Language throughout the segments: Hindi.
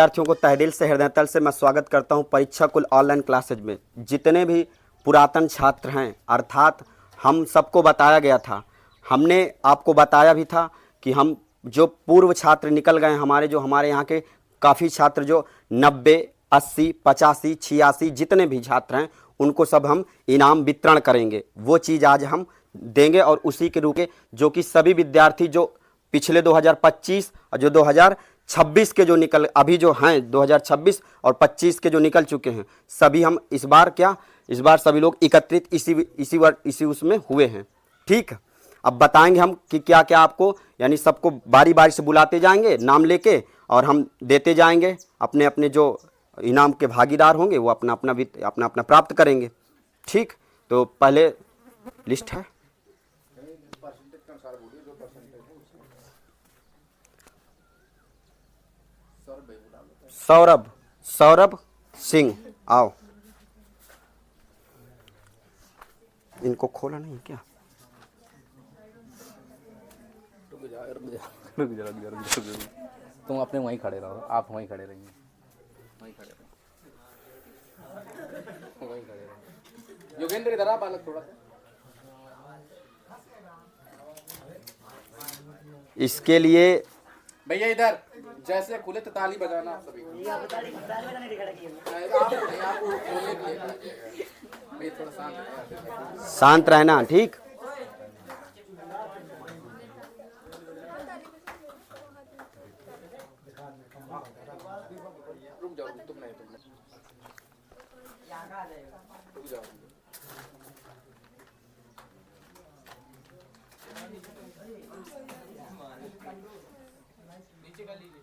विद्यार्थियों को तहे दिल से हृदय तल से मैं स्वागत करता हूं परीक्षा कुल ऑनलाइन क्लासेज में। जितने भी पुरातन छात्र हैं, अर्थात हम सबको बताया गया था, हमने आपको बताया भी था कि हम जो पूर्व छात्र निकल गए हमारे यहाँ के काफ़ी छात्र जो 90, 80, 85, 86 जितने भी छात्र हैं उनको सब हम इनाम वितरण करेंगे। वो चीज़ आज हम देंगे और उसी के रूप में जो कि सभी विद्यार्थी जो पिछले 2025 और जो 2026 के जो निकल अभी जो हैं 2026 और 25 के जो निकल चुके हैं, सभी हम इस बार सभी लोग एकत्रित इसी उसमें हुए हैं। ठीक, अब बताएंगे हम कि क्या क्या आपको, यानी सबको बारी बारी से बुलाते जाएंगे नाम लेके और हम देते जाएंगे। अपने अपने जो इनाम के भागीदार होंगे वो अपना अपना प्राप्त करेंगे। ठीक, तो पहले लिस्ट है। सौरभ सिंह, आओ। इनको खोला नहीं क्या? रुक जा। तुम अपने वहीं खड़े रहो, आप वहीं खड़े रहिए, वहीं खड़े रहो। योगेंद्र इधर आ, बालक थोड़ा सा। इसके लिए भैया इधर जैसे खुले तो ताली बजाना आप सभी। शांत रहना, ठीक। रुक जाओ, तुम नहीं रुक जाओ। नीचे का लीजिए।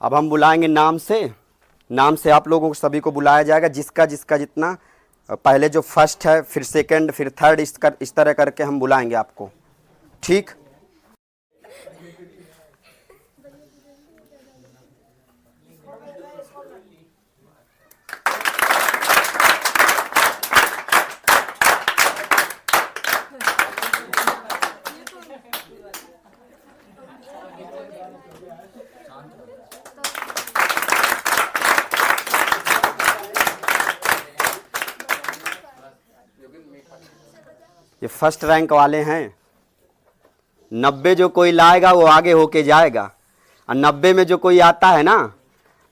अब हम बुलाएंगे नाम से आप लोगों को सभी को बुलाया जाएगा। जिसका जितना पहले जो फर्स्ट है, फिर सेकंड, फिर थर्ड, इस तरह करके हम बुलाएंगे आपको। ठीक, ये फर्स्ट रैंक वाले हैं। 90 जो कोई लाएगा वो आगे होके जाएगा, और 90 में जो कोई आता है ना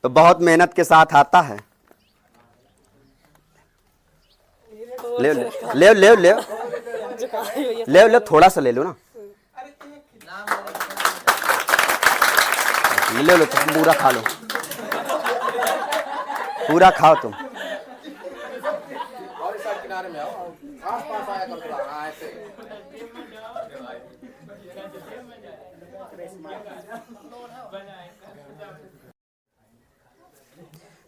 तो बहुत मेहनत के साथ आता है। ले ले ले ले ले ले ले थोड़ा सा ले लो ना, ले लो तुम पूरा खा लो, पूरा खाओ तुम। और इस साइड किनारे में आओ, आस-पास आया करो थोड़ा। हाँ ऐसे।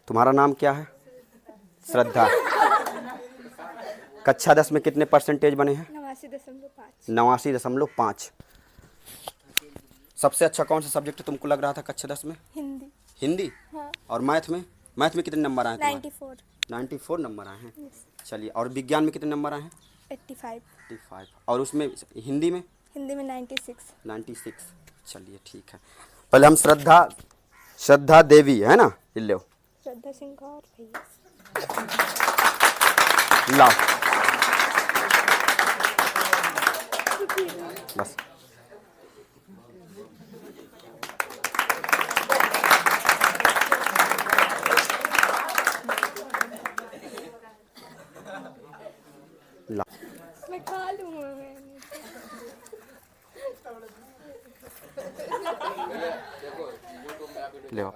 तुम्हारा नाम क्या है? श्रद्धा। कक्षा 10 में कितने परसेंटेज बने हैं? 89.5। 89.5। सबसे अच्छा कौन सा सब्जेक्ट तुमको लग रहा था कक्षा 10 में? हिंदी। हाँ। और मैथ में कितने नंबर आए? 94। 94 नंबर आए हैं। चलिए, और विज्ञान में कितने नंबर आए हैं? 85। और उसमें हिंदी में 96। 96। चलिए ठीक है। पहले हम श्रद्धा देवी है ना, लो श्रद्धा सिंह और भैया लाओ बस। मैं खा लूँगा। ले आओ।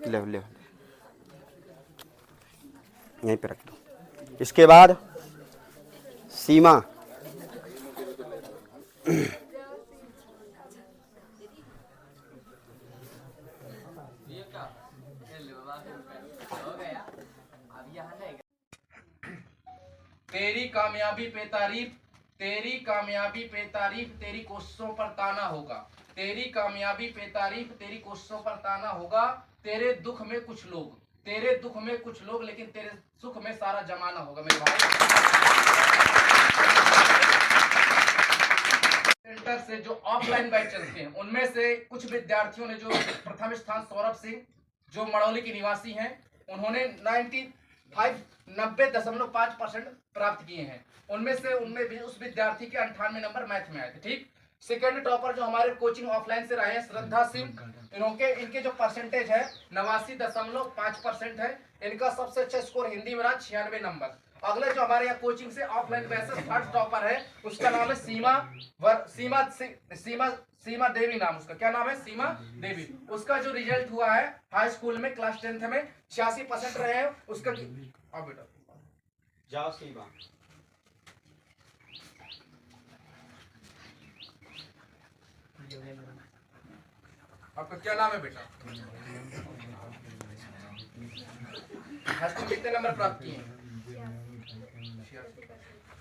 ले यहीं पे रख दो। इसके बाद सीमा। कामयाबी पे तारीफ, तेरी कामयाबी पे तारीफ, तेरी कोशिशों पर ताना होगा। तेरी कामयाबी पे तारीफ, तेरी कोशिशों पर ताना होगा। तेरे दुख में कुछ लोग, तेरे दुख में कुछ लोग, लेकिन तेरे सुख में सारा जमाना होगा मेरे भाई। सेंटर से जो ऑफलाइन बैच चलते हैं उनमें से कुछ विद्यार्थियों ने, जो प्रथम स्थान सौरभ सिंह जो मड़ौली के निवासी हैं, उन्होंने 90.5% प्राप्त किए हैं। उनमें भी उस विद्यार्थी के 98 नंबर मैथ में आए थे। ठीक, सेकंड टॉपर जो हमारे कोचिंग ऑफलाइन से रहे हैं श्रद्धा सिंह, इनके जो परसेंटेज है 89.5% है। इनका सबसे अच्छा स्कोर हिंदी में रहा 96 नंबर। अगले जो हमारे यहाँ कोचिंग से ऑफलाइन बैचेस थर्ड टॉपर है, उसका नाम है सीमा देवी, नाम उसका क्या नाम है, सीमा देवी। उसका जो रिजल्ट हुआ है हाई स्कूल में क्लास 10th में 86% रहे हैं उसका। आओ बेटा जाओ सीमा। आपका क्या नाम है बेटा? हाई स्कूल कितने नंबर प्राप्त किए हैं?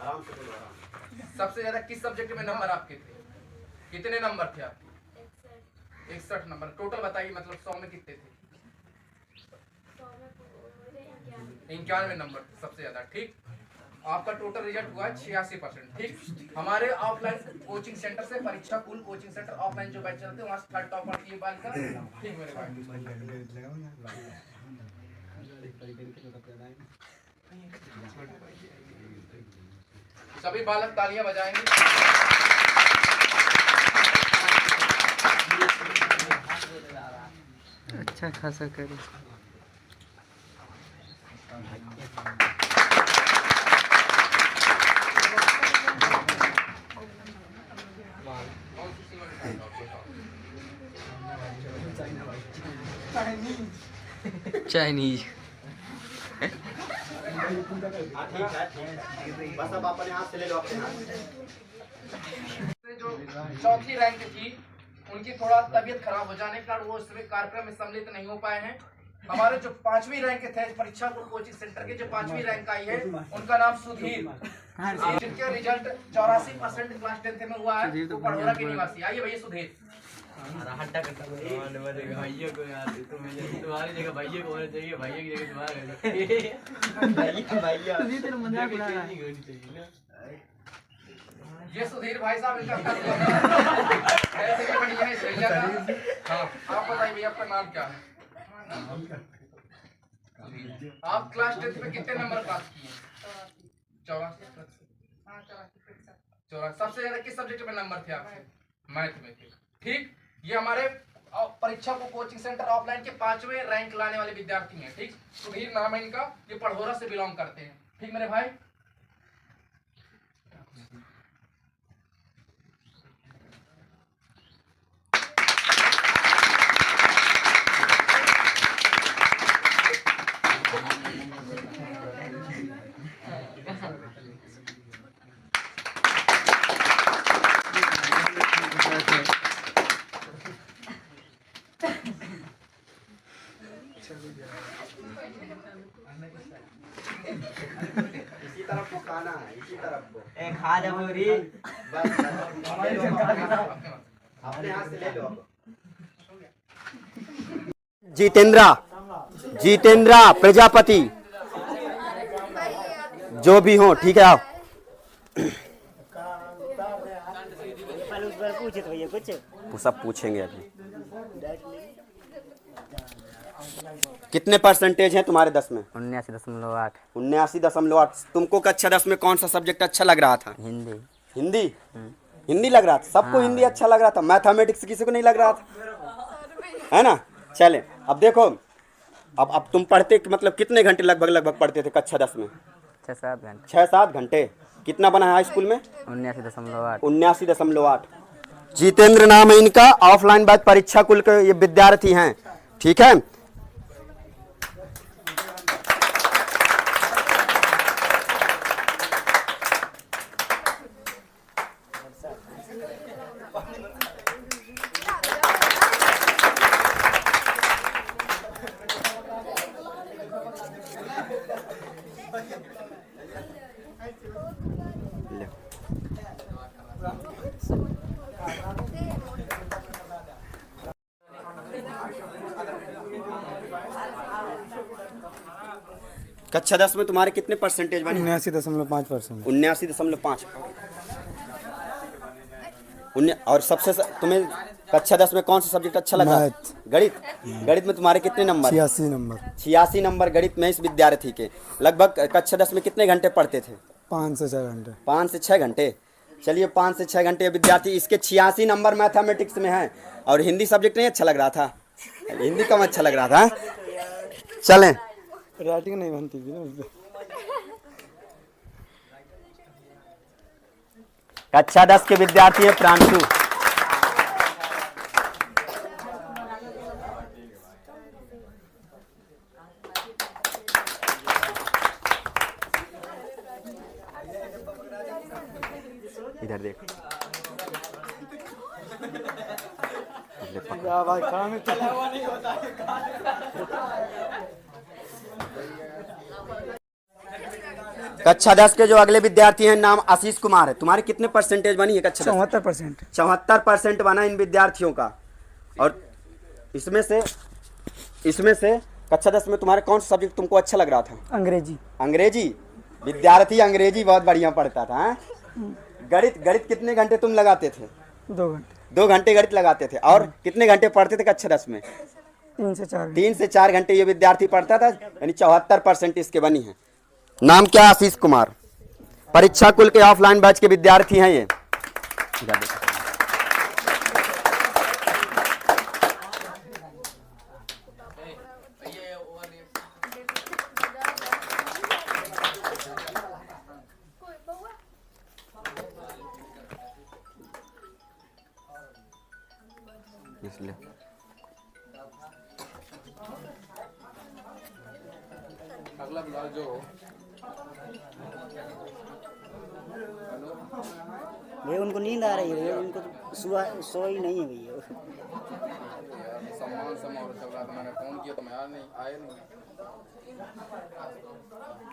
आराम से बोलो, आराम। सबसे ज्यादा किस सब्जेक्ट में नंबर आपके थे? कितने नंबर थे आपके? 61 नंबर। टोटल बताइए, मतलब 100 में कितने थे? 91 नंबर थे सबसे ज्यादा। ठीक, आपका टोटल रिजल्ट हुआ है 86%। ठीक, हमारे ऑफलाइन कोचिंग सेंटर से परीक्षा कुल कोचिंग सेंटर ऑफलाइन जो बैच चलते हैं वहां से थर्ड टॉपर की बालिका। ठीक मेरे भाई, सभी बालक तालियां बजाएंगे। अच्छा खासा करे। चाइनीज। ठीक है, बस अब अपने हाथ से ले लो, अपने हाथ से। जो चौथी रैंक थी उनकी थोड़ा तबीयत खराब हो जाने के कारण वो इस कार्यक्रम में सम्मिलित नहीं हो पाए हैं। हमारे जो 5वीं रैंक थे परीक्षा कुल कोचिंग सेंटर के, जो 5वीं रैंक आई है उनका नाम सुधीर, जिनके रिजल्ट 84% क्लास 10th में हुआ है। वो पढ़ोरा के निवासी। आइए भैया सुधीर। भैया को यार, तुम्हारी जगह भैया को होना चाहिए, भैया की जगह तुम्हारा भैया तेरा मजाक उड़ा रहा है। ये सुधीर भाई साहब, इनका ऐसे भी बढ़िया है भैया का। हाँ, आप बताइए भैया आपका नाम क्या है? आप क्लास 10th में कितने नंबर प्राप्त किए? 84। सबसे ज्यादा किस सब्जेक्ट में नंबर थे आपके? मैथ में थे। ठीक, ये हमारे परीक्षा को कोचिंग सेंटर ऑफलाइन के 5वें रैंक लाने वाले विद्यार्थी हैं। ठीक, सुधीर नाम है इनका, ये पढ़ोरा से बिलोंग करते हैं। ठीक मेरे भाई, इसी तरफ को खाना है, इसी तरफ को। खा जा पूरी। बस अपने हाथ से ले लो। जितेंद्रा प्रजापति जो भी हो, ठीक है। आप वो सब पूछेंगे अभी। कितने परसेंटेज हैं तुम्हारे 10 में? 79.8। 79.8। तुमको कक्षा 10 में कौन सा सब्जेक्ट अच्छा लग रहा था? हिंदी। हिंदी? हिंदी लग रहा था सबको। हिंदी अच्छा लग रहा था। मैथमेटिक्स किसी को नहीं लग रहा था, है ना? चले, अब देखो, अब तुम पढ़ते मतलब कितने घंटे लगभग पढ़ते थे कक्षा 10 में? 6-7 घंटे। 6-7 घंटे। कितना बना है हाई स्कूल में? 79.8। 79.8। जितेंद्र नाम है इनका, ऑफलाइन बैच परीक्षा कुल के ये विद्यार्थी हैं। ठीक है, कक्षा 10 में तुम्हारे कितने परसेंटेज बने? 79.5%। 79.5। और तुम्हें कक्षा 10 में कौन सा सब्जेक्ट अच्छा लगा? मैथ। गणित। गणित में तुम्हारे कितने नंबर? 86 नंबर। 86 नंबर गणित में इस विद्यार्थी के। लगभग कक्षा 10 में कितने घंटे पढ़ते थे? 5 से 6 घंटे। 5 से 6 घंटे। चलिए 5 से 6 घंटे विद्यार्थी, इसके 86 नंबर मैथमेटिक्स में हैं। और हिंदी सब्जेक्ट नहीं अच्छा लग रहा था? हिंदी कम अच्छा लग रहा था? चलें, राइटिंग नहीं बनती थी ना। कक्षा 10 के विद्यार्थी है प्रांशु। इधर देखो। भाई काम कक्षा 10 के जो अगले विद्यार्थी हैं, नाम आशीष कुमार है। तुम्हारे कितने परसेंटेज बनी है कक्षा 10? 74%। 74% बना इन विद्यार्थियों का। और इसमें से कक्षा 10 में तुम्हारे कौन सा सब्जेक्ट तुमको अच्छा लग रहा था? अंग्रेजी। अंग्रेजी। विद्यार्थी अंग्रेजी बहुत बढ़िया पढ़ता था। गणित कितने घंटे तुम लगाते थे? 2 घंटे। 2 घंटे गणित लगाते थे। और कितने घंटे पढ़ते थे कक्षा 10 में? 3 से 4। 3 से 4 घंटे ये विद्यार्थी पढ़ता था, यानी 74% इसके बनी है। नाम क्या? आशीष कुमार। परीक्षा कुल के ऑफलाइन बैच के विद्यार्थी हैं ये। इसलिए अगला ब्लॉग जो भैया उनको नींद आ रही है भैया, उनको सुबह सो ही नहीं है भैया। सम्मान समारोह चल रहा था, मैंने फोन किया तो मैं आया नहीं।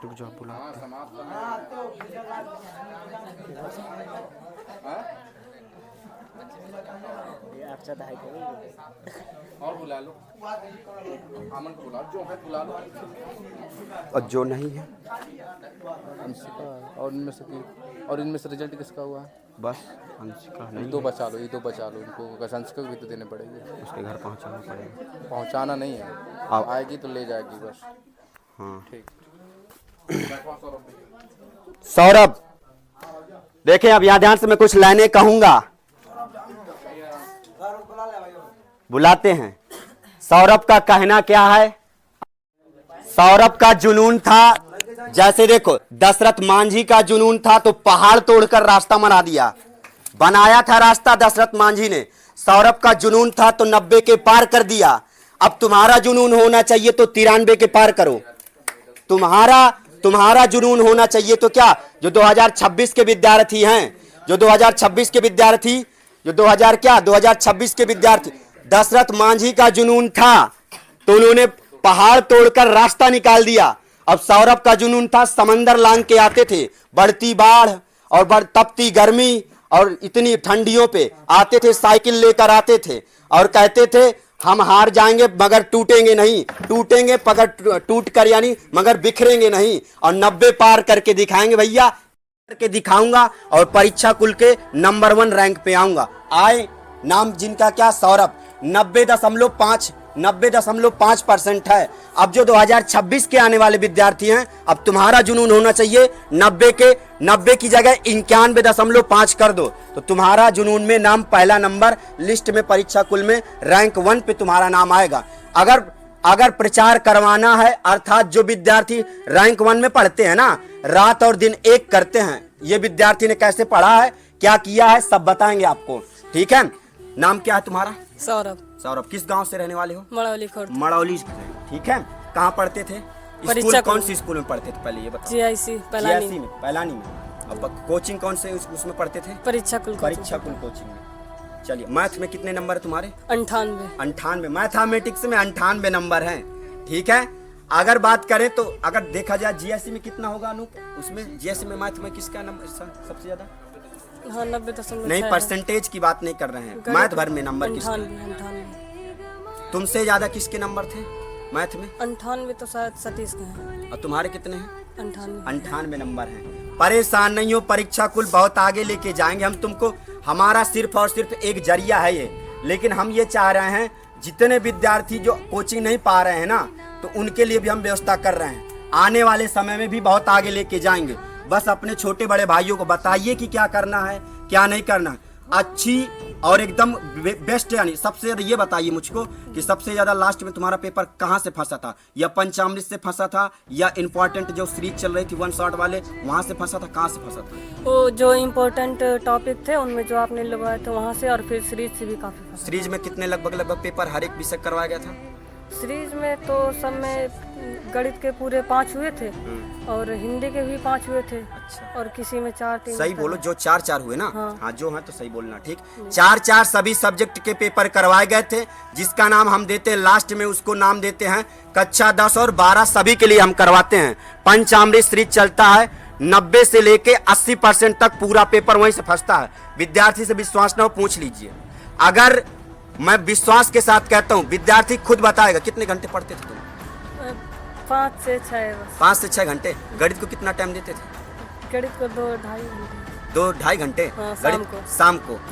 रुक जाओ, बुला। हाँ समाप्त अच्छा था और बुला लो, अमन को बुला, जो है बुला लो। और जो नहीं है और इनमें से रिजल्ट किसका हुआ? बस अंशिका नहीं। दो बचा लो, इनको अंशिका को भी तो देने पड़ेंगे। उसके घर पहुंचाना पड़ेगा। पहुंचाना नहीं है, अब आएगी तो ले जाएगी बस। हाँ ठीक। सौरभ, देखें अब यहाँ ध्यान से मैं कुछ लाइनें कहूंगा, बुलाते हैं। सौरभ का कहना क्या है? सौरभ का जुनून था, जैसे देखो दशरथ मांझी का जुनून था तो पहाड़ तोड़कर रास्ता बना दिया, बनाया था रास्ता दशरथ मांझी ने। सौरभ का जुनून था तो 90 के पार कर दिया। अब तुम्हारा जुनून होना चाहिए तो 93 के पार करो। तुम्हारा जुनून होना चाहिए तो क्या, जो 2026 के विद्यार्थी हैं, जो 2026 के विद्यार्थी, जो 2026 के विद्यार्थी, दशरथ मांझी का जुनून था तो उन्होंने पहाड़ तोड़कर रास्ता निकाल दिया। अब सौरभ का जुनून था, समंदर लांग के आते थे, बढ़ती बाढ़ और तपती गर्मी और इतनी ठंडियों पे आते थे, साइकिल लेकर आते थे और कहते थे हम हार जाएंगे मगर टूटेंगे नहीं, टूटेंगे पगर टूट कर यानी मगर बिखरेंगे नहीं, और 90 पार करके दिखाएंगे भैया, करके दिखाऊंगा और परीक्षा कुल के नंबर 1 रैंक पे आऊंगा। आए, नाम जिनका क्या? सौरभ। 90.5% है। अब जो 2026 के आने वाले विद्यार्थी हैं, अब तुम्हारा जुनून होना चाहिए 90 की जगह 91.5 कर दो तो तुम्हारा जुनून में नाम पहला नंबर लिस्ट में परीक्षा कुल में रैंक 1 पे तुम्हारा नाम आएगा। अगर प्रचार करवाना है, अर्थात जो विद्यार्थी रैंक 1 में पढ़ते हैं ना, रात और दिन एक करते हैं, ये विद्यार्थी ने कैसे पढ़ा है, क्या किया है, सब बताएंगे आपको। ठीक है, नाम क्या है तुम्हारा? सौरभ। किस गांव से रहने वाले हो? मड़ौली। ठीक है, कहाँ पढ़ते थे? स्कूल कौन सी स्कूल में पढ़ते थे पहले ये बताओ? GIC पलानी में। अब कोचिंग कौन से उसमें पढ़ते थे? परीक्षा कुल कोचिंग में। चलिए, मैथ में कितने नंबर है तुम्हारे? 98। मैथमेटिक्स में 98 नंबर हैं। ठीक है, अगर बात करें तो अगर देखा जाए GIC में कितना होगा अनूप? उसमें GIC में मैथ में किसका नंबर सबसे ज्यादा? हाँ 90.6 नहीं, परसेंटेज की बात नहीं कर रहे हैं, मैथ भर में नंबर किसके? 98 तुमसे ज़्यादा किसके नंबर थे मैथ में? 98 तो शायद सतीश के हैं। और तुम्हारे कितने हैं? 98 98 नंबर हैं। परेशान नहीं हो, परीक्षा कुल बहुत आगे लेके जाएंगे हम तुमको। हमारा सिर्फ और सिर्फ एक जरिया है ये, लेकिन हम ये चाह रहे हैं जितने विद्यार्थी जो कोचिंग नहीं पा रहे हैं ना, तो उनके लिए भी हम व्यवस्था कर रहे हैं। आने वाले समय में भी बहुत आगे लेके जाएंगे। बस अपने छोटे बड़े भाइयों को बताइए कि क्या करना है क्या नहीं करना है। अच्छी और एकदम बेस्ट, यानी सबसे ज़्यादा ये बताइए मुझको कि सबसे ज़्यादा लास्ट में तुम्हारा पेपर कहाँ से फंसा था? या पंचामृत से फंसा था, या इम्पोर्टेंट जो सीरीज चल रही थी वन शॉट वाले वहाँ से फंसा था? कहाँ से फंसा था? वो जो इम्पोर्टेंट टॉपिक थे उनमें जो आपने लगवाए थे वहाँ से, और फिर सीरीज से भी काफ़ी फंसा। सीरीज में कितने लगभग पेपर हर एक विषय करवाया गया था? सीरीज में तो सब में गणित के पूरे 5 हुए थे और हिंदी के भी 5 हुए थे। अच्छा। और किसी में 4 3। सही बोलो, जो 4 हुए ना? हाँ। हाँ जो है तो सही बोलना, ठीक। 4 सभी सब्जेक्ट के पेपर करवाए गए थे, जिसका नाम हम देते हैं लास्ट में, उसको नाम देते हैं कक्षा 10 और 12 सभी के लिए हम करवाते हैं। पंचामृत सीरीज चलता है, 90 से लेके 80% तक पूरा पेपर वहीं से फंसता है। विद्यार्थी से विश्वास न हो, पूछ लीजिए। अगर मैं विश्वास के साथ कहता हूँ, विद्यार्थी खुद बताएगा। कितने घंटे पढ़ते थे तुम? 5 से 6 बस। 5 से 6 घंटे। गणित को कितना टाइम देते थे? गणित को 2-2.5 घंटे। 2-2.5 घंटे? हाँ, गणित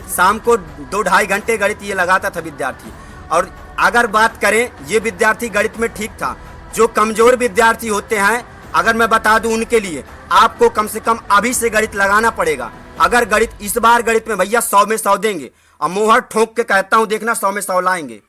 शाम को 2-2.5 घंटे गणित ये लगाता था विद्यार्थी। और अगर बात करें, ये विद्यार्थी गणित में ठीक था। जो कमजोर विद्यार्थी होते हैं, अगर मैं बता दूं उनके लिए, आपको कम से कम अभी से गणित लगाना पड़ेगा। अगर गणित इस बार गणित में भैया 100 में 100 देंगे, और मोहर ठोक के कहता हूं, देखना 100 में 100 लाएंगे।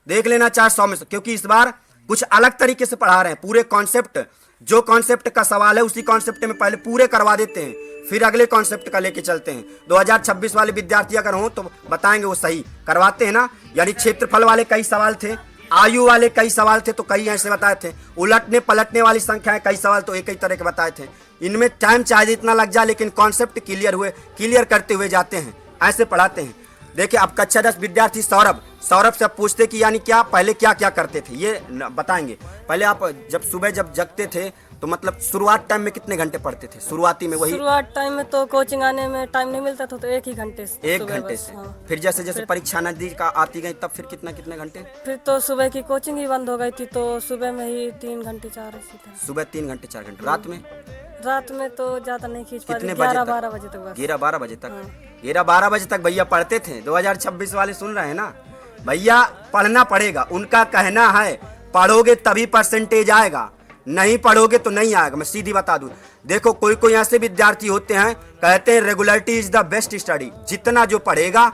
देख लेना चाहे 100 में 100, क्योंकि इस बार कुछ अलग तरीके से पढ़ा रहे हैं। पूरे कॉन्सेप्ट, जो कॉन्सेप्ट का सवाल है उसी कॉन्सेप्ट में पहले पूरे करवा देते हैं, फिर अगले कॉन्सेप्ट का लेके चलते हैं। 2026 वाले विद्यार्थी अगर हो तो बताएंगे वो सही करवाते हैं ना। यानी क्षेत्रफल वाले कई सवाल थे, आयु वाले कई सवाल थे तो कई ऐसे बताए थे, उलटने पलटने वाली संख्याएं कई सवाल तो एक ही तरह के बताए थे। इनमें टाइम चाहे जितना लग जाए, लेकिन कॉन्सेप्ट क्लियर करते हुए जाते हैं, ऐसे पढ़ाते हैं। देखिए, अब कक्षा 10 विद्यार्थी सौरभ से पूछते कि यानी क्या पहले क्या क्या करते थे, ये बताएंगे। पहले आप जब जगते थे तो मतलब शुरुआत टाइम में कितने घंटे पढ़ते थे? शुरुआती में वही शुरुआत टाइम में तो कोचिंग आने में टाइम नहीं मिलता था, तो 1 ही घंटे से। 1 घंटे से। हाँ। फिर जैसे जैसे परीक्षा नजदीक आती गई, तब फिर कितने घंटे? फिर तो सुबह की कोचिंग ही बंद हो गई थी, तो सुबह में ही 3 घंटे 4 ऐसे थे। सुबह 3 घंटे 4 घंटे। रात में तो ज्यादा नहीं खींच पाते, कितने बजे 11-12 बजे तक बस। 11-12 बजे तक। 11-12 बजे तक भैया पढ़ते थे। 2026 वाले सुन रहे हैं ना भैया, पढ़ना पड़ेगा। उनका कहना है पढ़ोगे तभी परसेंटेज आएगा, नहीं पढ़ोगे तो नहीं आएगा। मैं सीधी बता दूं, देखो कोई ऐसे विद्यार्थी होते हैं, कहते हैं regularity is the best study. जितना जो पढ़ेगा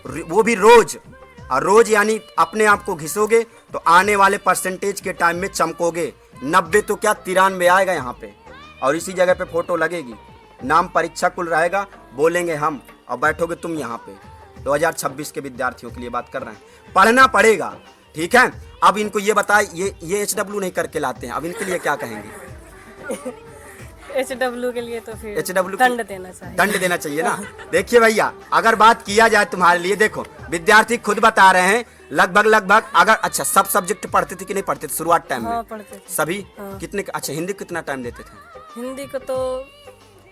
वो भी रोज, और रोज यानी अपने आप को घिसोगे तो आने वाले परसेंटेज के टाइम में चमकोगे। 90 तो क्या 93 आएगा यहाँ पे, और इसी जगह पे फोटो लगेगी, नाम परीक्षा कुल रहेगा, बोलेंगे हम, और बैठोगे तुम यहाँ पे। 2026 के विद्यार्थियों के लिए बात कर रहे हैं, पढ़ना पड़ेगा, ठीक है। अब इनको ये बताए, ये HW नहीं करके लाते हैं, अब इनके लिए क्या कहेंगे? HW के लिए तो फिर HW दंड देना चाहिए। दंड देना चाहिए ना। देखिए भैया, अगर बात किया जाए तुम्हारे लिए, देखो विद्यार्थी खुद बता रहे हैं लगभग अगर अच्छा सब सब्जेक्ट पढ़ते थे कि नहीं पढ़ते थे शुरुआत टाइम में? हाँ, पढ़ते थे सभी। हाँ। कितने? अच्छा, हिंदी कितना टाइम देते थे? हिंदी को तो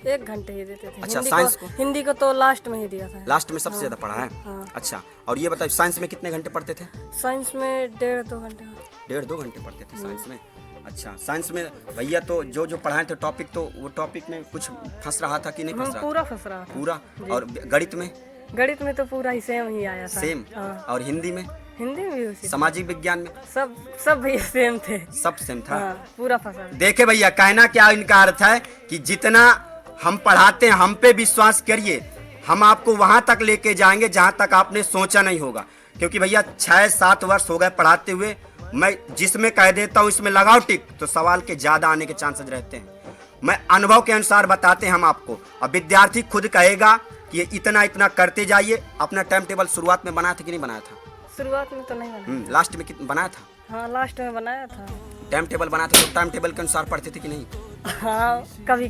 1 घंटे ही देते थे। अच्छा, साइंस को? हिंदी को तो लास्ट में ही दिया था। लास्ट में सबसे ज्यादा पढ़ा है? हाँ। अच्छा, और ये बताइए साइंस में कितने घंटे पढ़ते थे? साइंस में 1.5-2 घंटे। 1.5-2 घंटे पढ़ते थे साइंस में। अच्छा, साइंस में भैया तो जो पढ़ाए थे टॉपिक, तो वो टॉपिक में कुछ फंस रहा था कि नहीं फंस रहा? पूरा फंस रहा था पूरा। और गणित में? गणित में तो पूरा ही सेम ही आया था। सेम। हाँ। और हिंदी में? हिंदी में भी उसी। सामाजिक विज्ञान में? सब भी सेम थे। सब सेम था। हाँ, पूरा फंसा। देखे भैया, कहना क्या इनका अर्थ है कि जितना हम पढ़ाते हैं, हम पे विश्वास करिए, हम आपको वहां तक लेके जाएंगे जहां तक आपने सोचा नहीं होगा। क्योंकि भैया 6-7 वर्ष हो गए पढ़ाते हुए, मैं जिसमें कह देता हूं इसमें लगाओ टिक, तो सवाल के ज्यादा आने के चांसेस रहते हैं। मैं अनुभव के अनुसार बताते हैं हम आपको, और विद्यार्थी खुद कहेगा कि इतना करते जाइए। अपना टाइम टेबल शुरुआत में बनाया था कि नहीं बनाया था? शुरुआत में तो नहीं बनाया। लास्ट में कितना बनाया था? हाँ, लास्ट में बनाया था। टाइम टेबल बनाया था, तो टाइम टेबल के अनुसार पढ़ते थे कि नहीं? हाँ, कभी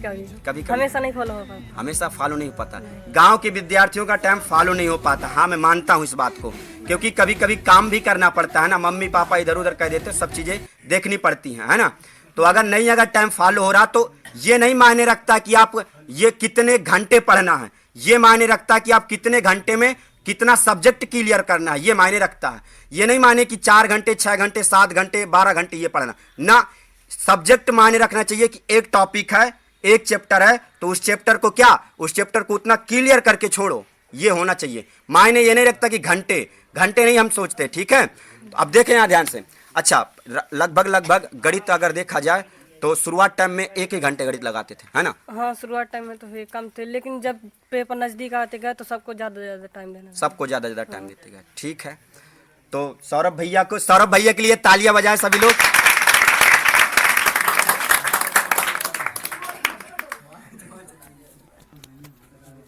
हमेशा नहीं फॉलो हो पाता। हमेशा फॉलो नहीं हो पाता। गांव के विद्यार्थियों का टाइम फॉलो नहीं हो पाता। हाँ, मैं मानता हूँ इस बात को, क्योंकि कभी कभी काम भी करना पड़ता है ना, मम्मी पापा इधर उधर कह देते, सब चीजें देखनी पड़ती हैं, है ना। तो अगर टाइम फॉलो हो रहा, तो ये नहीं मायने रखता कि आप ये कितने घंटे पढ़ना है, ये मायने रखता है कि आप कितने घंटे में कितना सब्जेक्ट क्लियर करना है, ये मायने रखता है। ये नहीं माने कि 4 घंटे 6 घंटे 7 घंटे 12 घंटे ये पढ़ना ना। सब्जेक्ट मायने रखना चाहिए कि एक टॉपिक है, एक चैप्टर है, तो उस चैप्टर को क्या, उस चैप्टर को उतना क्लियर करके छोड़ो, ये होना चाहिए। मायने ये नहीं रखता कि घंटे घंटे नहीं हम सोचते, ठीक है। तो अब देखें यहाँ ध्यान से। अच्छा, लगभग गणित अगर देखा जाए तो शुरुआत टाइम में 1 घंटे गणित लगाते थे, है ना। हाँ, शुरुआत टाइम में तो ये कम थे, लेकिन जब पेपर नज़दीक आते गए तो सबको ज़्यादा टाइम देना, सबको ज़्यादा टाइम देते गए, ठीक है। तो सौरभ भैया के लिए तालियां बजाएं सभी लोग।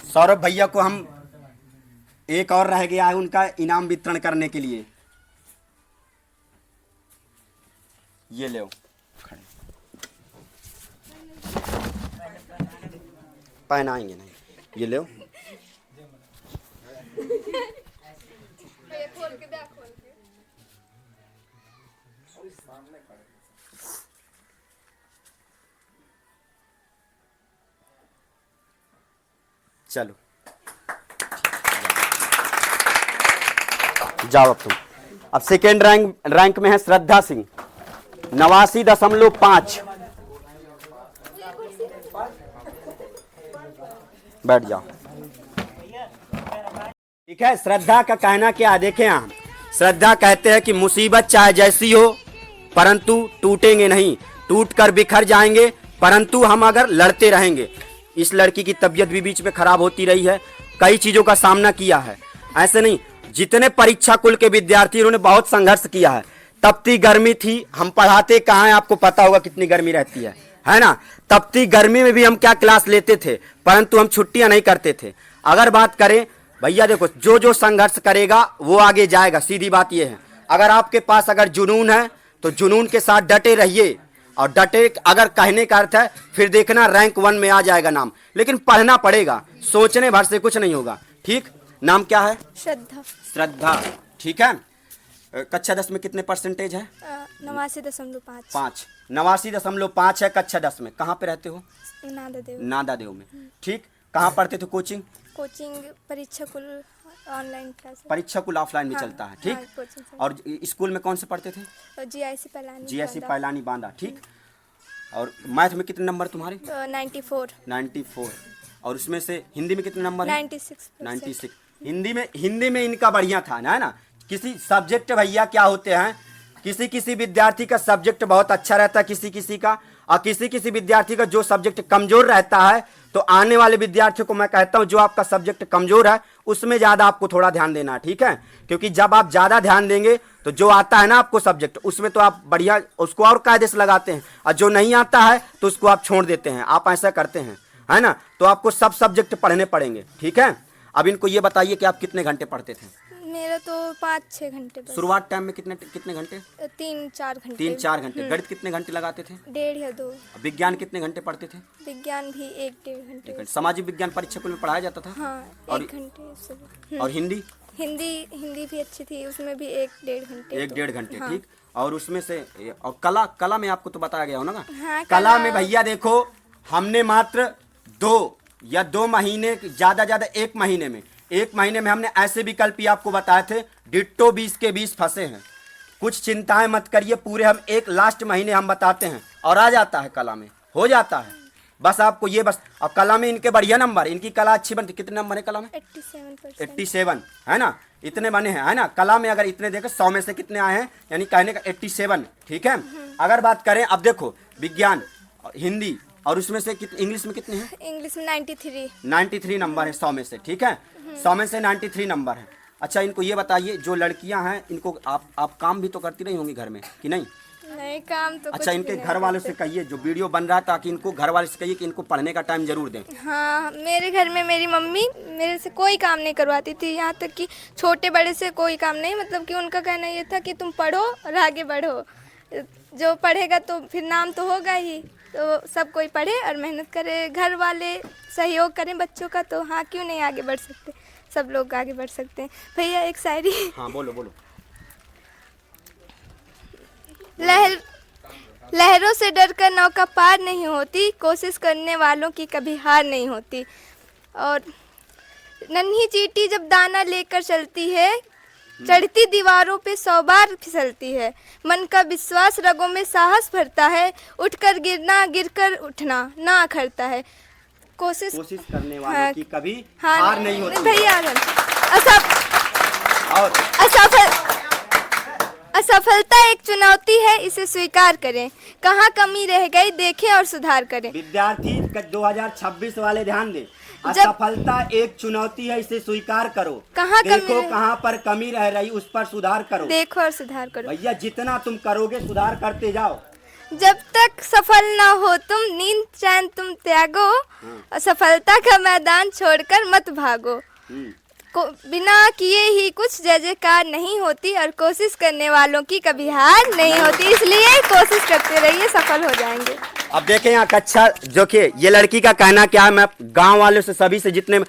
सौरभ भैया को हम एक और रह गया है उनका इनाम वितरण करने के लिए। ये ले खड़े पहनाएंगे नहीं, ये ले चलो जाओ अब तुम। अब सेकेंड रैंक में है श्रद्धा सिंह 89.5। बैठ जाओ, ठीक है। श्रद्धा का कहना क्या है देखें यहाँ। श्रद्धा कहते हैं कि मुसीबत चाहे जैसी हो परंतु टूटेंगे नहीं, टूट कर बिखर जाएंगे परंतु हम अगर लड़ते रहेंगे। इस लड़की की तबीयत भी बीच में खराब होती रही है, कई चीजों का सामना किया है। ऐसे नहीं, जितने परीक्षा कुल के विद्यार्थी उन्होंने बहुत संघर्ष किया है। तपती गर्मी थी, हम पढ़ाते कहाँ हैं, आपको पता होगा कितनी गर्मी रहती है ना। तपती गर्मी में भी हम क्या क्लास लेते थे, परंतु हम छुट्टियां नहीं करते थे। अगर बात करें भैया, देखो जो संघर्ष करेगा वो आगे जाएगा, सीधी बात ये है। अगर आपके पास अगर जुनून है तो जुनून के साथ डटे रहिए, और डटे अगर कहने का अर्थ है फिर देखना रैंक 1 में आ जाएगा नाम, लेकिन पढ़ना पड़ेगा, सोचने भर से कुछ नहीं होगा, ठीक। नाम क्या है? श्रद्धा, ठीक है। कक्षा 10 में कितने परसेंटेज है? 89.5। 89.5 है कक्षा 10 में। कहाँ पे रहते हो? नादादेव में, ठीक। कहाँ पढ़ते थे कोचिंग? परीक्षा कुल ऑनलाइन क्लास, परीक्षा कुल ऑफलाइन भी चलता है, ठीक। और स्कूल में कौन से पढ़ते थे? GIC पैलानी बांदा, ठीक। और मैथ में कितने नंबर तुम्हारे? 94। और उसमें से हिंदी में कितने नंबर? 96। हिंदी में इनका बढ़िया था ना, है ना। किसी सब्जेक्ट भैया क्या होते हैं, किसी विद्यार्थी का सब्जेक्ट बहुत अच्छा रहता है, किसी का, और किसी विद्यार्थी का जो सब्जेक्ट कमजोर रहता है, तो आने वाले विद्यार्थियों को मैं कहता हूं जो आपका सब्जेक्ट कमजोर है उसमें ज्यादा आपको थोड़ा ध्यान देना है, ठीक है। क्योंकि जब आप ज्यादा ध्यान देंगे तो जो आता है ना आपको सब्जेक्ट, उसमें तो आप बढ़िया उसको और कायदे से लगाते हैं, और जो नहीं आता है तो उसको आप छोड़ देते हैं। आप ऐसा करते हैं, है ना। तो आपको सब सब्जेक्ट पढ़ने पड़ेंगे, ठीक है। अब इनको ये बताइए कि आप कितने घंटे पढ़ते थे? मेरा तो 5-6 घंटे। शुरुआत टाइम में कितने घंटे? 3-4 घंटे। 3-4 घंटे। गणित कितने घंटे लगाते थे? 1.5 या 2। विज्ञान कितने घंटे पढ़ते थे? विज्ञान भी 1-1.5 घंटे। सामाजिक विज्ञान परीक्षा कुल में पढ़ाया जाता था? हाँ, और 1 घंटे। और हिंदी भी अच्छी थी, उसमें भी 1-1.5 घंटे। 1-1.5 घंटे, ठीक। और उसमें से और कला में आपको तो बताया गया हो ना। हाँ, कला में भैया देखो, हमने मात्र 2 महीने, ज्यादा 1 महीने में हमने ऐसे विकल्प ही आपको बताए थे, डिट्टो 20 के 20 फंसे हैं। कुछ चिंताएं मत करिए, पूरे हम एक लास्ट महीने हम बताते हैं और आ जाता है, कला में हो जाता है। बस आपको ये बस, और कला में इनके बढ़िया नंबर, इनकी कला अच्छी बनती। कितने नंबर है कला में? 87, है ना। इतने बने हैं, है ना। कला में अगर इतने देखें 100 में से कितने आए हैं, यानी कहने का 87, ठीक है। अगर बात करें, अब देखो विज्ञान, हिंदी और उसमें से इंग्लिश में कितने हैं? इंग्लिश में 93 नंबर है 100 में से, ठीक है। 100 में से 93 नंबर है। अच्छा, इनको ये बताइए, जो लड़कियां हैं इनको आप काम भी तो करती रही होंगी घर में कि नहीं? नहीं, काम तो अच्छा, इनके घर वालों से कहिए, जो वीडियो बन रहा है, ताकि इनको घर वाले से कहिए कि इनको पढ़ने का टाइम जरूर दें। हाँ, मेरे घर में मेरी मम्मी मेरे से कोई काम नहीं करवाती थी, यहाँ तक कि छोटे बड़े से कोई काम नहीं। मतलब कि उनका कहना ये था कि तुम पढ़ो और आगे बढ़ो, जो पढ़ेगा तो फिर नाम तो होगा ही, तो सब कोई पढ़े और मेहनत करे, घर वाले सहयोग करें बच्चों का, तो हाँ क्यों नहीं आगे बढ़ सकते, सब लोग आगे बढ़ सकते हैं। भैया एक शायरी। हाँ, बोलो। लहरों से डरकर नौका पार नहीं होती, कोशिश करने वालों की कभी हार नहीं होती। और नन्ही चींटी जब दाना लेकर चलती है, चढ़ती दीवारों पे 100 बार फिसलती है। मन का विश्वास रगों में साहस भरता है, उठकर गिरना गिरकर उठना ना अखरता है। कोशिश करने वालों हाँ, की कभी हाँ, हार नहीं होती। भैया और असफलता एक चुनौती है, इसे स्वीकार करें। कहाँ कमी रह गई देखें और सुधार करें। विद्यार्थी 2026 वाले ध्यान दें। असफलता एक चुनौती है, इसे स्वीकार करो। कहाँ देखो कहाँ पर कमी रह रही, उस पर सुधार करो। देखो और सुधार करो। भैया जितना तुम करोगे सुधार करते जाओ। जब तक सफल ना हो तुम, नींद चैन तुम त्यागो, असफलता का मैदान छोड़कर मत भागो। को बिना किए ही कुछ जय जयकार नहीं होती, और कोशिश करने वालों की कभी हार नहीं होती। इसलिए कोशिश करते रहिए, सफल हो जाएंगे। अब देखें यहाँ कक्षा जो कि ये लड़की का कहना क्या है, मैं गांव वालों से सभी से जितने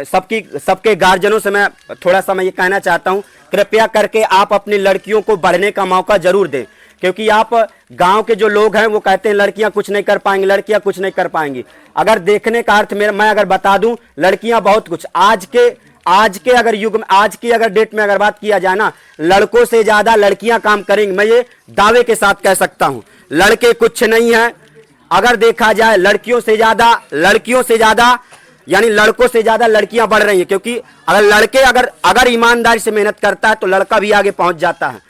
सबके गार्जियनों से मैं थोड़ा सा मैं ये कहना चाहता हूँ, कृपया करके आप अपनी लड़कियों को बढ़ने का मौका जरूर दें। क्योंकि आप गांव के जो लोग हैं वो कहते हैं लड़कियां कुछ नहीं कर पाएंगी, लड़कियां कुछ नहीं कर पाएंगी। अगर देखने का अर्थ मैं अगर बता दूं, लड़कियां बहुत कुछ आज के अगर युग में, आज की अगर डेट में अगर बात किया जाए ना, लड़कों से ज्यादा लड़कियां काम करेंगी। मैं ये दावे के साथ कह सकता हूं, लड़के कुछ नहीं है। अगर देखा जाए लड़कियों से ज्यादा यानी लड़कों से ज्यादा लड़कियां बढ़ रही हैं। क्योंकि अगर लड़के अगर ईमानदारी से मेहनत करता है तो लड़का भी आगे पहुंच जाता है।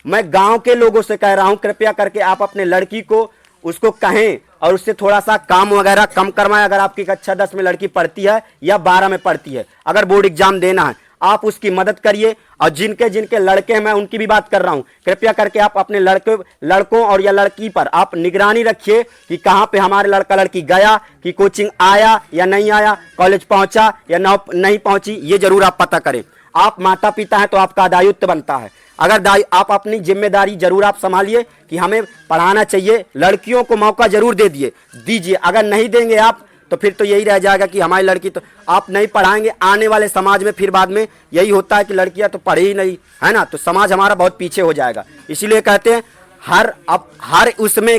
मैं गांव के लोगों से कह रहा हूं, कृपया करके आप अपने लड़की को उसको कहें और उससे थोड़ा सा काम वगैरह कम करवाएं। अगर आपकी कक्षा 10 में लड़की पढ़ती है या 12 में पढ़ती है, अगर बोर्ड एग्जाम देना है, आप उसकी मदद करिए। और जिनके लड़के हैं, मैं उनकी भी बात कर रहा हूं, कृपया करके आप अपने लड़कों और या लड़की पर आप निगरानी रखिए कि कहां पे हमारे लड़का लड़की गया, कि कोचिंग आया या नहीं आया, कॉलेज पहुंचा या नहीं पहुंची, ये जरूर आप पता करें। आप माता पिता हैं तो आपका दायित्व बनता है। अगर आप अपनी जिम्मेदारी जरूर आप संभालिए कि हमें पढ़ाना चाहिए, लड़कियों को मौका जरूर दीजिए। अगर नहीं देंगे आप तो फिर तो यही रह जाएगा कि हमारी लड़की तो आप नहीं पढ़ाएंगे। आने वाले समाज में फिर बाद में यही होता है कि लड़कियां तो पढ़ी ही नहीं, है ना, तो समाज हमारा बहुत पीछे हो जाएगा। इसीलिए कहते हैं हर उसमें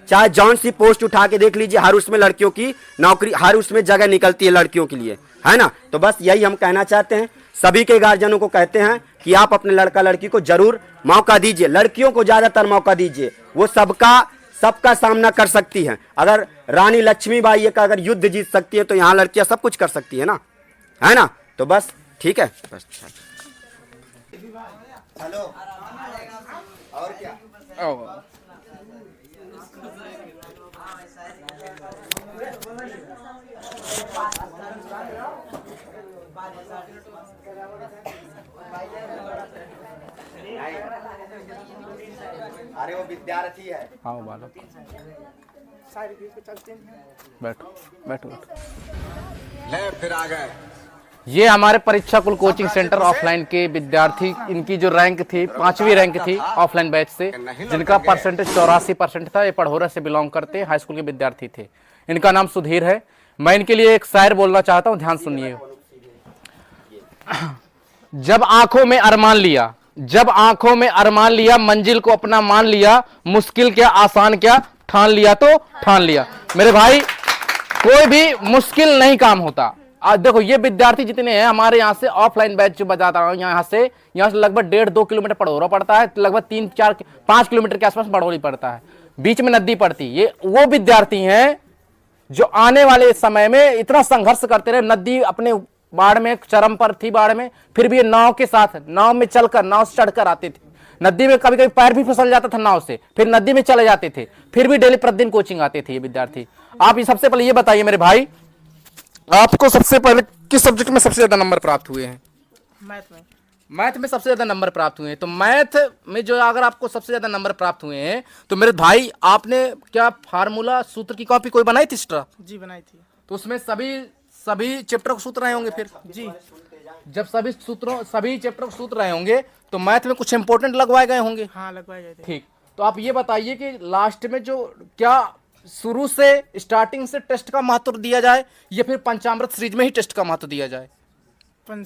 चाहे जौन सी पोस्ट उठा के देख लीजिए, हर उसमें लड़कियों की नौकरी, हर उसमें जगह निकलती है लड़कियों के लिए, है ना। तो बस यही हम कहना चाहते हैं, सभी के गार्जियनों को कहते हैं कि आप अपने लड़का लड़की को जरूर मौका दीजिए, लड़कियों को ज्यादातर मौका दीजिए। वो सबका सामना कर सकती हैं। अगर रानी लक्ष्मीबाई का अगर युद्ध जीत सकती है तो यहाँ लड़कियां सब कुछ कर सकती है ना। तो बस ठीक है। बस हेलो और क्या अरे वो विद्यार्थी है। हाँ बालक, बैठो। ले फिर आ गए। ये हमारे परीक्षा कुल कोचिंग सेंटर ऑफलाइन के विद्यार्थी, इनकी जो रैंक थी 5वीं रैंक थी ऑफलाइन बैच से, जिनका परसेंटेज 84% था। ये पढ़ोरा से बिलोंग करते हाई स्कूल के विद्यार्थी थे। इनका नाम सुधीर है। मैं इनके लिए एक शायर बोलना चाहता हूँ, ध्यान सुनिए। जब आंखों में अरमान लिया, मंजिल को अपना मान लिया, मुश्किल क्या आसान क्या ठान लिया तो ठान लिया। मेरे भाई, कोई भी मुश्किल नहीं काम होता। देखो ये विद्यार्थी जितने हैं हमारे यहाँ से ऑफलाइन बैच जो बताता हूँ, यहाँ से लगभग 1.5-2 किलोमीटर पड़ोरा पड़ता है, लगभग 3-4-5 किलोमीटर के आसपास बड़ौली पड़ता है, बीच में नदी पड़ती है। ये वो विद्यार्थी हैं जो आने वाले समय में इतना संघर्ष करते रहे। नदी अपने बाढ़ में चरम पर थी, बाढ़ में, फिर भी ये नाव के साथ, नाव में चलकर, नाव से चढ़कर आते थे। नदी में कभी कभी पैर भी फिसल जाता था नाव से, फिर नदी में चले जाते थे, फिर भी डेली प्रतिदिन कोचिंग आते थे ये विद्यार्थी। आप ये सबसे पहले ये बताइए मेरे भाई, आपको सबसे पहले किस सब्जेक्ट में सबसे ज्यादा नंबर प्राप्त हुए हैं? मैथ में सबसे ज्यादा नंबर प्राप्त हुए हैं। तो मैथ में जो अगर आपको सबसे ज्यादा नंबर प्राप्त हुए हैं तो मेरे भाई आपने क्या फार्मूला सूत्र की कॉपी कोई बनाई थी एक्स्ट्रा? जी बनाई थी। तो उसमें सभी चैप्टर को सूत्र रहे होंगे फिर जी। जब सभी चैप्टर को सूत्र रहे होंगे तो मैथ में कुछ इंपॉर्टेंट लगवाए गए होंगे। हाँ लगवाए गए थे। ठीक, तो आप ये बताइए कि लास्ट में जो क्या शुरू से स्टार्टिंग से टेस्ट का महत्व दिया जाए या फिर पंचामृत सीरीज में ही टेस्ट का महत्व दिया जाए?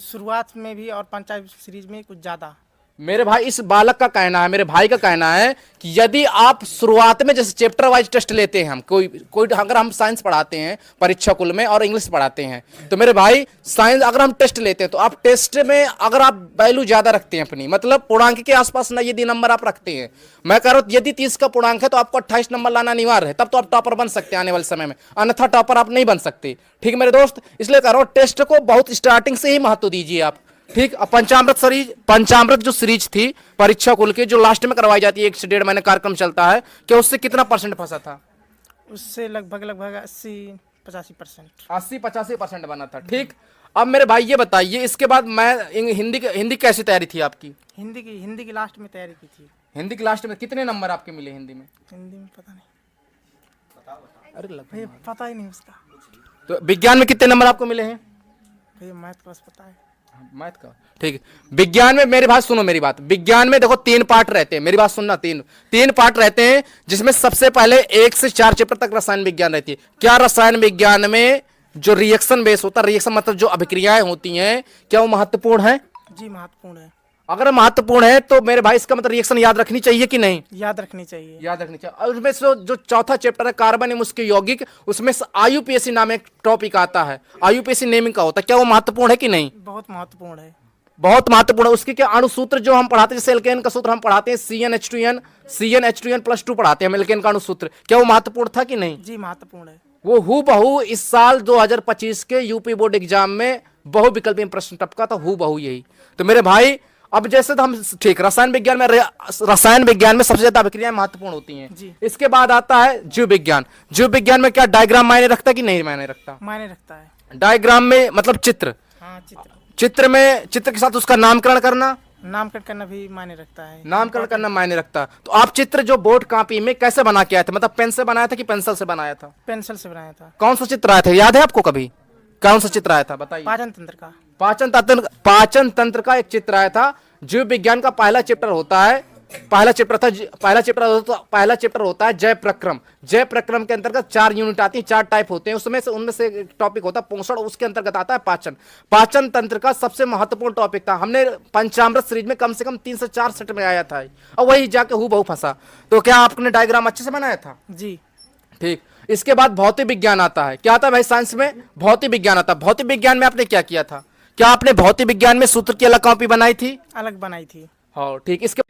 शुरुआत में भी और पंचायत सीरीज में कुछ ज़्यादा। मेरे भाई इस बालक का कहना है, मेरे भाई का कहना है कि यदि आप शुरुआत में जैसे चैप्टर वाइज टेस्ट लेते हैं, हम कोई अगर हम साइंस पढ़ाते हैं परीक्षा कुल में और इंग्लिश पढ़ाते हैं, तो मेरे भाई साइंस अगर हम टेस्ट लेते हैं तो आप टेस्ट में अगर आप वैल्यू ज्यादा रखते हैं अपनी, मतलब पूर्णांक के आसपास ना यदि नंबर आप रखते हैं, मैं कह रहा हूं यदि 30 का पूर्णांक है तो आपको 28 नंबर लाना अनिवार्य है, तब तो आप टॉपर बन सकते हैं आने वाले समय में, अन्यथा टॉपर आप नहीं बन सकते। ठीक मेरे दोस्त, इसलिए कह रहा हूं टेस्ट को बहुत स्टार्टिंग से ही महत्व दीजिए आप। ठीक, पंचामृत जो सीरीज थी परीक्षा कुल के जो लास्ट में करवाई जाती है, 1 से 1.5 महीने कार्यक्रम चलता है, क्या उससे कितना परसेंट फंसा था? उससे लगभग 80-85%। 80-85% बना था। ठीक, अब मेरे भाई ये बताइए, इसके बाद मैं हिंदी कैसी तैयारी थी आपकी? हिंदी की लास्ट में तैयारी की थी। हिंदी की लास्ट में कितने नंबर आपके मिले हिंदी में? हिंदी में पता नहीं, अरे भैया पता ही नहीं उसका। तो विज्ञान में कितने नंबर आपको मिले हैं? भैया मैथ का बस पता है। मैथ का, ठीक। विज्ञान में मेरी बात सुनो, मेरी बात, विज्ञान में देखो 3 पार्ट रहते हैं, मेरी बात सुनना, 3 पार्ट रहते हैं, जिसमें सबसे पहले 1 से 4 चैप्टर तक रसायन विज्ञान रहती है। क्या रसायन विज्ञान में जो रिएक्शन बेस होता है, रिएक्शन मतलब जो अभिक्रियाएं होती हैं, क्या वो महत्वपूर्ण है? जी महत्वपूर्ण है। अगर महत्वपूर्ण है तो मेरे भाई इसका मतलब रिएक्शन याद रखनी चाहिए कि नहीं? याद रखनी चाहिए। याद रखनी चाहिए। और उसमें से जो चौथा चैप्टर है कार्बन एवं उसके यौगिक, उसमें आयुपीएसी नाम एक टॉपिक आता है, आयुपीएसी नेमिंग का होता है, क्या वो महत्वपूर्ण है कि नहीं? बहुत महत्वपूर्ण है। बहुत महत्वपूर्ण है। उसके क्या अणुसूत्र जो हम पढ़ाते हैं, जैसे एल्केन का सूत्र हम पढ़ाते हैं, CnH2n +2 पढ़ाते हैं हम एल्केन का अणुसूत्र, क्या वो महत्वपूर्ण था कि नहीं? जी महत्वपूर्ण है। वो हूबहू इस साल 2025 के यूपी बोर्ड एग्जाम में बहुविकल्पी प्रश्न टपका था, हूबहू यही। तो मेरे भाई अब जैसे तो हम ठीक रसायन विज्ञान में सबसे ज्यादा अभिक्रियाएं महत्वपूर्ण होती हैं। इसके बाद आता है जीव विज्ञान। जीव विज्ञान में क्या डायग्राम मायने रखता है कि नहीं मायने रखता? मायने रखता है। डायग्राम में मतलब चित्र, हाँ चित्र के साथ उसका नामकरण करना भी मायने रखता है। नामकरण करना मायने रखता है। तो आप चित्र जो बोर्ड कॉपी में कैसे बना के आए थे, मतलब पेन से बनाया था कि पेंसिल से बनाया था? पेंसिल से बनाया था। कौन सा चित्र आया था, याद है आपको कभी? कौन सा चित्र आया था बताइए? पाचन तंत्र का। पाचन तंत्र का एक चित्र आया था। जीव विज्ञान का पहला चैप्टर होता है, पहला चैप्टर होता है जय प्रक्रम। जय प्रक्रम के अंतर्गत 4 यूनिट आती है, 4 टाइप होते हैं, उनमें से एक टॉपिक होता है पोषण, उसके अंतर्गत आता है पाचन। पाचन तंत्र का सबसे महत्वपूर्ण टॉपिक था। हमने पंचामृत सीरीज में कम से कम 3 से 4 सेट में आया था, और वही जाके हूबहू फंसा। तो क्या आपने डायग्राम अच्छे से बनाया था? जी ठीक। इसके बाद भौतिक विज्ञान आता है। क्या आता है भाई साइंस में? भौतिक विज्ञान आता है। भौतिक विज्ञान में आपने क्या किया था? क्या आपने भौतिक विज्ञान में सूत्र की अलग कॉपी बनाई थी? अलग बनाई थी। हाँ ठीक। इसके